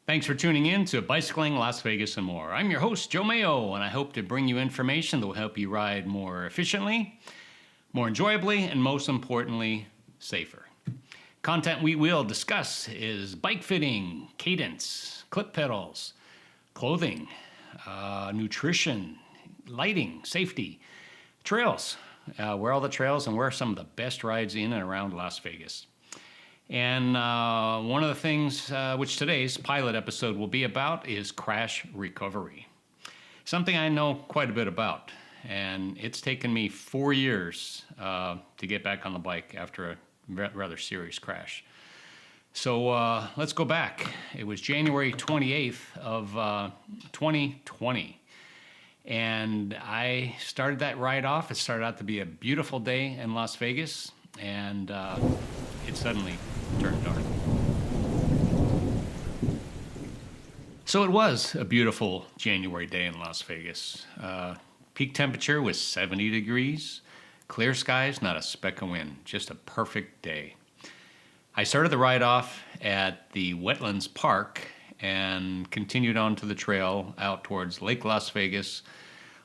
Thanks for tuning in to Bicycling Las Vegas and More. I'm your host, Joe Mayo, and I hope to bring you information that will help you ride more efficiently, more enjoyably, and most importantly, safer. Content we will discuss is bike fitting, cadence, clip pedals, clothing, nutrition, lighting, safety, trails, where all the trails and where are some of the best rides in and around Las Vegas. And one of the things which today's pilot episode will be about is crash recovery. Something I know quite a bit about. And it's taken me 4 years to get back on the bike after a rather serious crash. So let's go back. It was January 28th of 2020. And I started that ride off. It started out to be a beautiful day in Las Vegas. And it suddenly turned dark. So it was a beautiful January day in Las Vegas. Peak temperature was 70 degrees, clear skies, not a speck of wind, just a perfect day. I started the ride off at the Wetlands Park and continued on to the trail out towards Lake Las Vegas,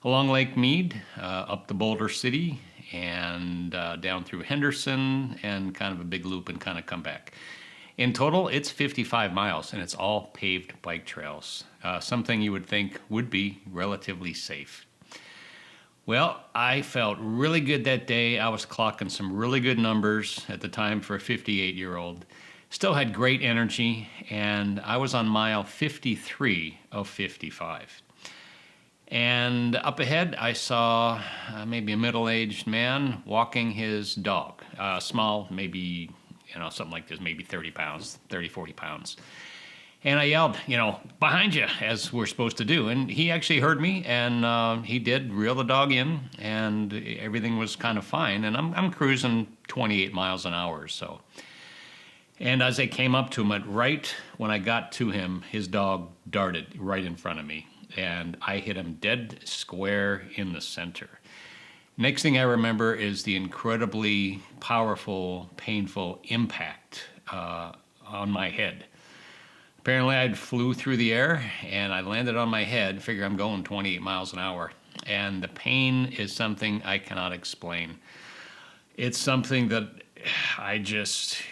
along Lake Mead, up to Boulder City, and down through Henderson, and kind of a big loop and kind of come back. In total, it's 55 miles, and it's all paved bike trails, something you would think would be relatively safe. Well, I felt really good that day. I was clocking some really good numbers at the time for a 58-year-old. Still had great energy, and I was on mile 53 of 55. And up ahead, I saw maybe a middle-aged man walking his dog, small, maybe, something like this, maybe 30 pounds, 30, 40 pounds. And I yelled, behind you, as we're supposed to do. And he actually heard me, and he did reel the dog in, and everything was kind of fine. And I'm cruising 28 miles an hour or so. And as I came up to him, right when I got to him, his dog darted right in front of me. And I hit him dead square in the center. Next thing I remember is the incredibly powerful, painful impact on my head. Apparently I flew through the air and I landed on my head. Figure I'm going 28 miles an hour. And the pain is something I cannot explain. It's something that I just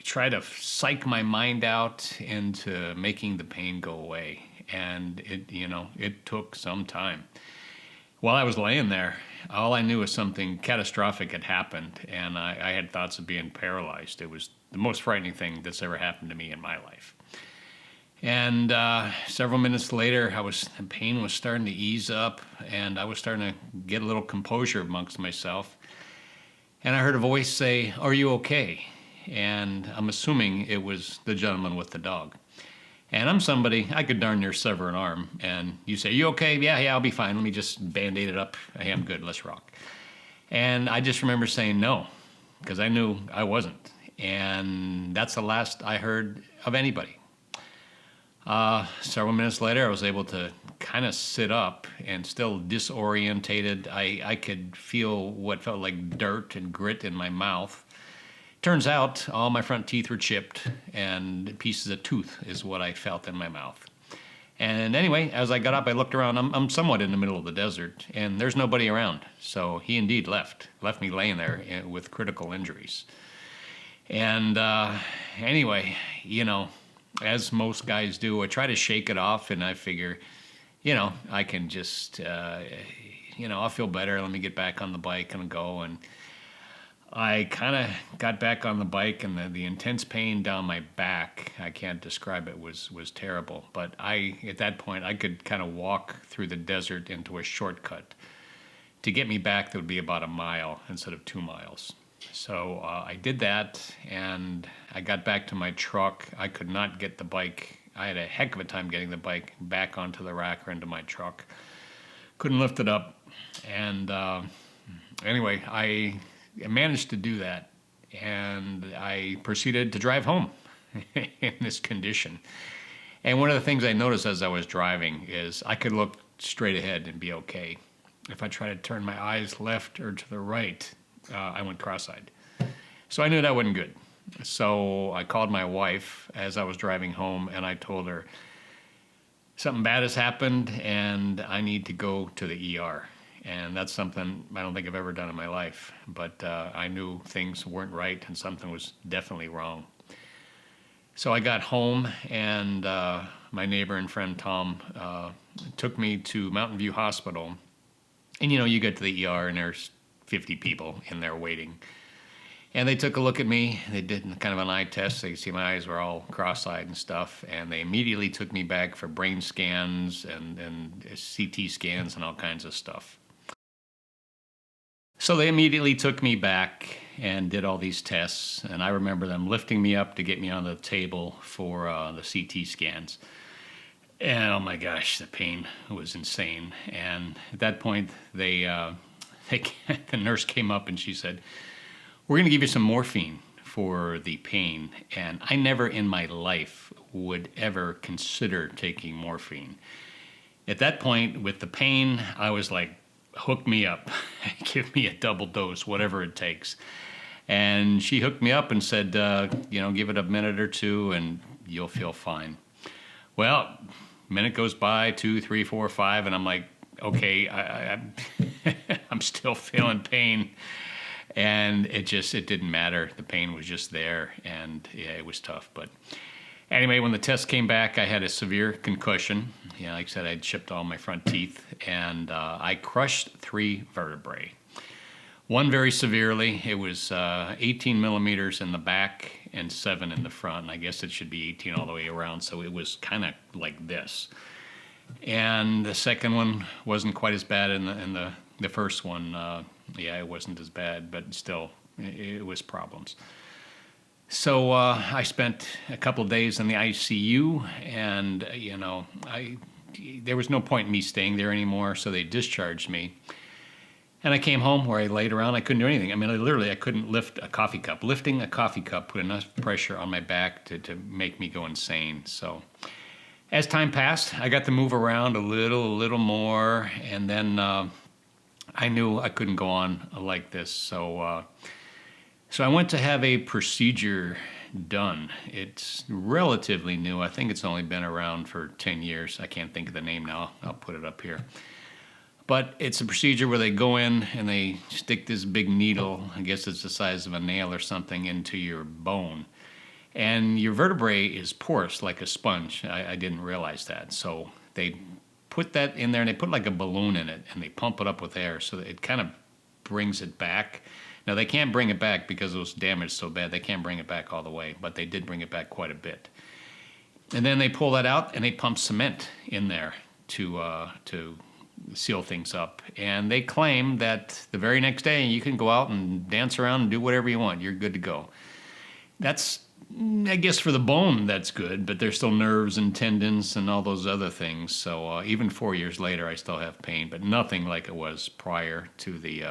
try to psych my mind out into making the pain go away. And it took some time. While I was laying there, all I knew was something catastrophic had happened, and I had thoughts of being paralyzed. It was the most frightening thing that's ever happened to me in my life. And several minutes later, the pain was starting to ease up, and I was starting to get a little composure amongst myself. And I heard a voice say, "Are you okay?" And I'm assuming it was the gentleman with the dog. And I'm somebody, I could darn near sever an arm. And you say, "You okay?" Yeah, I'll be fine. Let me just Band-Aid it up. Hey, I'm good. Let's rock. And I just remember saying no, because I knew I wasn't. And that's the last I heard of anybody. Several minutes later, I was able to kind of sit up and still disorientated. I could feel what felt like dirt and grit in my mouth. Turns out all my front teeth were chipped, and pieces of tooth is what I felt in my mouth. And anyway, as I got up, I looked around. I'm somewhat in the middle of the desert, and there's nobody around. So he indeed left me laying there with critical injuries. And anyway, as most guys do, I try to shake it off, and I figure, I can just, I'll feel better. Let me get back on the bike and go. And I kind of got back on the bike, and the intense pain down my back, I can't describe it, was terrible. But at that point, I could kind of walk through the desert into a shortcut. To get me back, that would be about a mile instead of 2 miles. So I did that, and I got back to my truck. I could not get the bike. I had a heck of a time getting the bike back onto the rack or into my truck. Couldn't lift it up. And anyway, I managed to do that, and I proceeded to drive home in this condition. And one of the things I noticed as I was driving is I could look straight ahead and be okay. If I tried to turn my eyes left or to the right, I went cross-eyed. So I knew that wasn't good. So I called my wife as I was driving home, and I told her, something bad has happened and I need to go to the ER. And that's something I don't think I've ever done in my life. But I knew things weren't right and something was definitely wrong. So I got home and my neighbor and friend Tom took me to Mountain View Hospital. And you get to the ER and there's 50 people in there waiting. And they took a look at me. They did kind of an eye test. They could see my eyes were all cross-eyed and stuff. And they immediately took me back for brain scans and CT scans and all kinds of stuff. So they immediately took me back and did all these tests. And I remember them lifting me up to get me on the table for the CT scans. And oh my gosh, the pain was insane. And at that point, the nurse came up and she said, "We're going to give you some morphine for the pain." And I never in my life would ever consider taking morphine. At that point, with the pain, I was like, hook me up. Give me a double dose, whatever it takes. And she hooked me up and said, give it a minute or two and you'll feel fine. Well, minute goes by, 2, 3, 4, 5, and I'm like, okay, I'm still feeling pain. And it didn't matter. The pain was just there, and yeah, it was tough. But anyway, when the test came back, I had a severe concussion. Like I said, I'd chipped all my front teeth, and I crushed 3 vertebrae. One very severely. It was 18 millimeters in the back and 7 in the front. And I guess it should be 18 all the way around, so it was kind of like this. And the second one wasn't quite as bad in the first one. It wasn't as bad, but still, it was problems. So I spent a couple of days in the ICU, and there was no point in me staying there anymore, so they discharged me. And I came home where I laid around. I couldn't do anything. I mean, I couldn't lift a coffee cup. Lifting a coffee cup put enough pressure on my back to make me go insane. So as time passed, I got to move around a little more, and then I knew I couldn't go on like this. So I went to have a procedure done. It's relatively new. I think it's only been around for 10 years. I can't think of the name now. I'll put it up here. But it's a procedure where they go in and they stick this big needle, I guess it's the size of a nail or something, into your bone. And your vertebrae is porous like a sponge. I didn't realize that. So they put that in there and they put like a balloon in it and they pump it up with air so that it kind of brings it back. Now they can't bring it back because it was damaged so bad. They can't bring it back all the way, but they did bring it back quite a bit. And then they pull that out and they pump cement in there to seal things up. And they claim that the very next day you can go out and dance around and do whatever you want. You're good to go. That's, I guess, for the bone, that's good, but there's still nerves and tendons and all those other things. So even 4 years later, I still have pain, but nothing like it was prior to the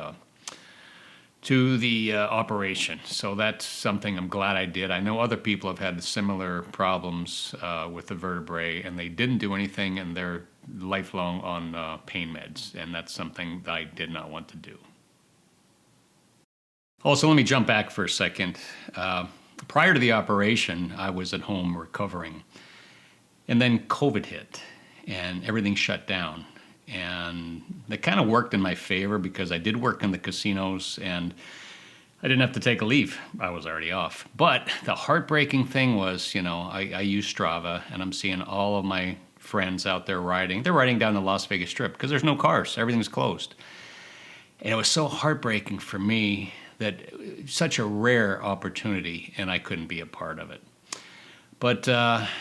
operation. So that's something I'm glad I did. I know other people have had similar problems with the vertebrae, and they didn't do anything, and they're lifelong on pain meds, and that's something that I did not want to do. Also, let me jump back for a second. Prior to the operation, I was at home recovering, and then COVID hit, and everything shut down. And that kind of worked in my favor because I did work in the casinos and I didn't have to take a leave. I was already off. But the heartbreaking thing was, I use Strava and I'm seeing all of my friends out there riding. They're riding down the Las Vegas Strip because there's no cars. Everything's closed. And it was so heartbreaking for me that such a rare opportunity and I couldn't be a part of it. But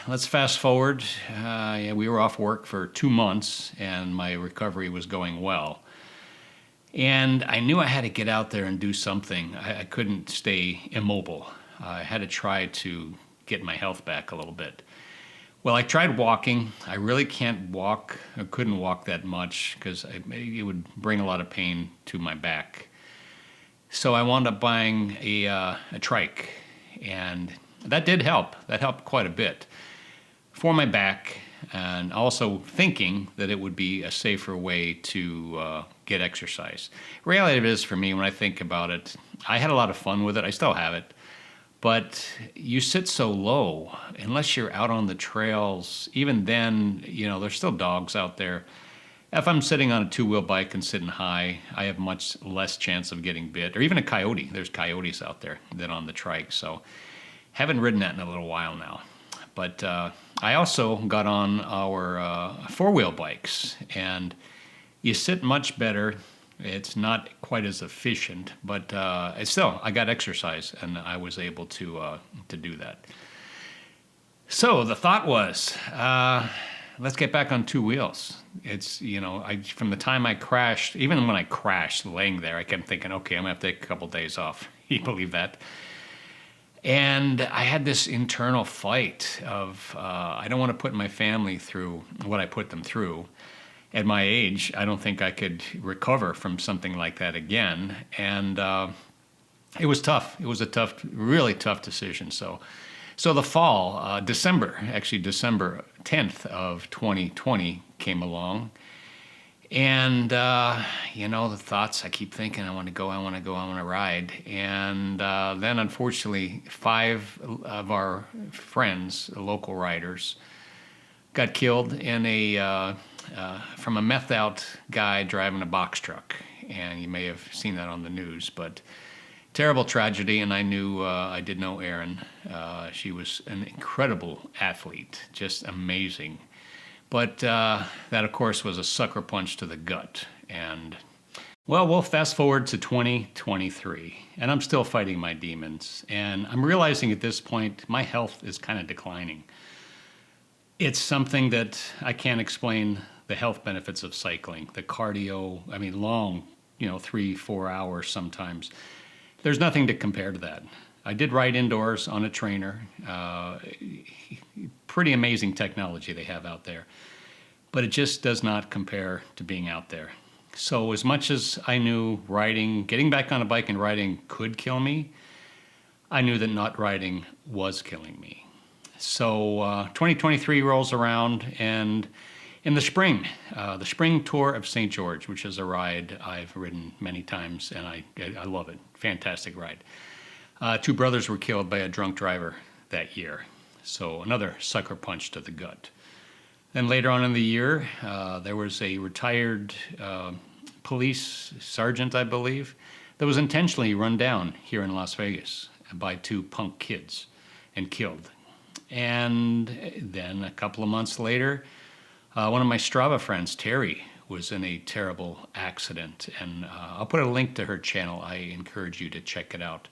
let's fast forward. We were off work for 2 months, and my recovery was going well. And I knew I had to get out there and do something. I couldn't stay immobile. I had to try to get my health back a little bit. Well, I tried walking. I really can't walk. I couldn't walk that much because it would bring a lot of pain to my back. So I wound up buying a trike, and that did help. That helped quite a bit for my back, and also thinking that it would be a safer way to get exercise. Reality of it is, for me, when I think about it, I had a lot of fun with it. I still have it. But you sit so low, unless you're out on the trails, even then, there's still dogs out there. If I'm sitting on a two-wheel bike and sitting high, I have much less chance of getting bit, or even a coyote. There's coyotes out there than on the trike. So haven't ridden that in a little while now. But I also got on our four-wheel bikes, and you sit much better. It's not quite as efficient, but still, I got exercise, and I was able to do that. So the thought was, let's get back on two wheels. It's, from the time I crashed, even when I crashed laying there, I kept thinking, okay, I'm going to have to take a couple days off. You believe that? And I had this internal fight of, I don't want to put my family through what I put them through. At my age, I don't think I could recover from something like that again. And it was tough. It was a really tough decision. So the fall, December 10th of 2020 came along. And, the thoughts, I keep thinking, I want to go, I want to ride. And then, unfortunately, 5 of our friends, local riders, got killed in from a meth out guy driving a box truck. And you may have seen that on the news, but terrible tragedy. And I knew, I did know Erin. She was an incredible athlete, just amazing. But that, of course, was a sucker punch to the gut. And, well, we'll fast forward to 2023, and I'm still fighting my demons. And I'm realizing at this point, my health is kind of declining. It's something that I can't explain the health benefits of cycling, the cardio, long, 3-4 hours sometimes. There's nothing to compare to that. I did ride indoors on a trainer. Pretty amazing technology they have out there. But it just does not compare to being out there. So as much as I knew getting back on a bike and riding could kill me, I knew that not riding was killing me. So 2023 rolls around, and in the spring tour of St. George, which is a ride I've ridden many times, and I love it. Fantastic ride. 2 brothers were killed by a drunk driver that year. So another sucker punch to the gut. Then later on in the year, there was a retired police sergeant, I believe, that was intentionally run down here in Las Vegas by 2 punk kids and killed. And then a couple of months later, one of my Strava friends, Terry, was in a terrible accident. And I'll put a link to her channel. I encourage you to check it out.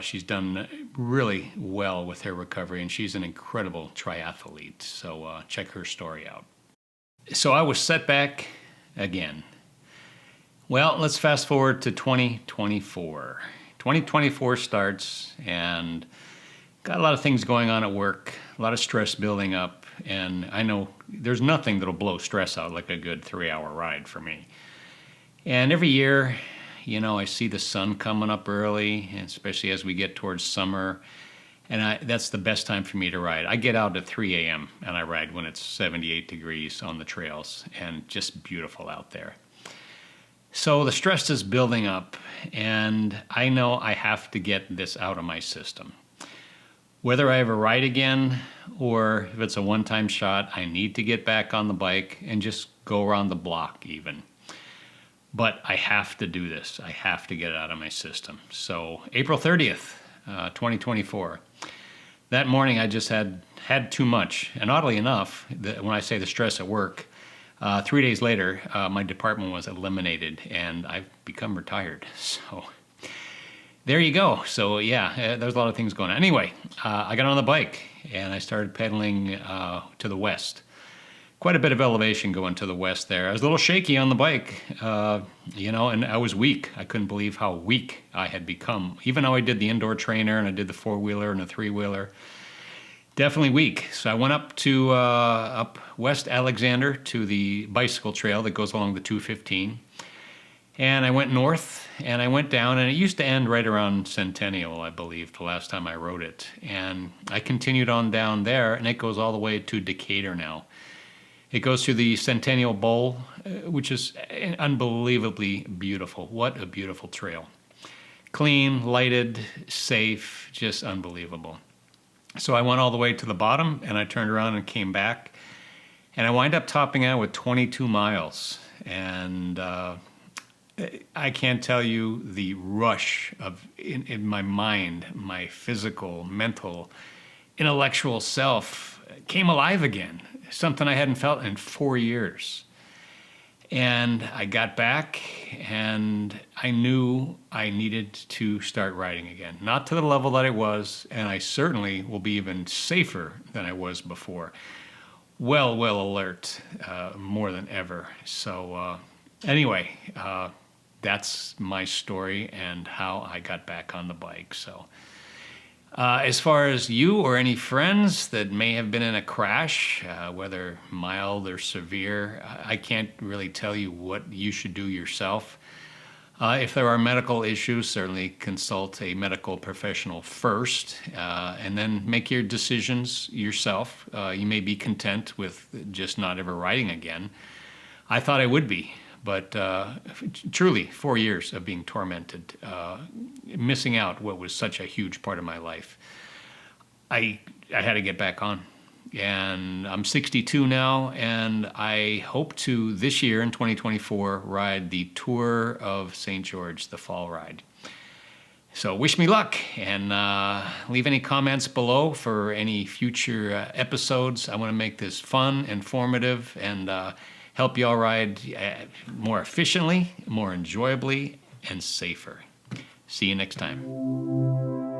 She's done really well with her recovery, and she's an incredible triathlete. So check her story out. So I was set back again. Well, let's fast forward to 2024. 2024 starts, and got a lot of things going on at work, a lot of stress building up, and I know there's nothing that'll blow stress out like a good 3-hour ride for me. And every year, I see the sun coming up early, and especially as we get towards summer, and that's the best time for me to ride. I get out at 3 a.m. and I ride when it's 78 degrees on the trails, and just beautiful out there. So the stress is building up, and I know I have to get this out of my system. Whether I ever ride again, or if it's a one-time shot, I need to get back on the bike and just go around the block even. But I have to do this. I have to get it out of my system. So April 30th, 2024. That morning I just had too much. And oddly enough, when I say the stress at work, 3 days later, my department was eliminated and I've become retired. So there you go. So yeah, there's a lot of things going on. Anyway, I got on the bike and I started pedaling to the west. Quite a bit of elevation going to the west there. I was a little shaky on the bike, and I was weak. I couldn't believe how weak I had become. Even though I did the indoor trainer and I did the 4-wheeler and the 3-wheeler, definitely weak. So I went up to up West Alexander to the bicycle trail that goes along the 215. And I went north and I went down, and it used to end right around Centennial, I believe, the last time I rode it. And I continued on down there, and it goes all the way to Decatur now. It goes through the Centennial Bowl, which is unbelievably beautiful. What a beautiful trail. Clean, lighted, safe, just unbelievable. So I went all the way to the bottom, and I turned around and came back, and I wind up topping out with 22 miles. And I can't tell you the rush of in my mind, my physical, mental, intellectual self came alive again, something I hadn't felt in 4 years. And I got back, and I knew I needed to start riding again. Not to the level that I was, and I certainly will be even safer than I was before. Well alert, more than ever. So anyway, that's my story and how I got back on the bike. So as far as you or any friends that may have been in a crash, whether mild or severe, I can't really tell you what you should do yourself. If there are medical issues, certainly consult a medical professional first, and then make your decisions yourself. You may be content with just not ever riding again. I thought I would be, but truly 4 years of being tormented, missing out what was such a huge part of my life. I had to get back on. And I'm 62 now, and I hope to, this year in 2024, ride the Tour of St. George, the fall ride. So wish me luck, and leave any comments below for any future episodes. I want to make this fun, informative, and help y'all ride more efficiently, more enjoyably, and safer. See you next time.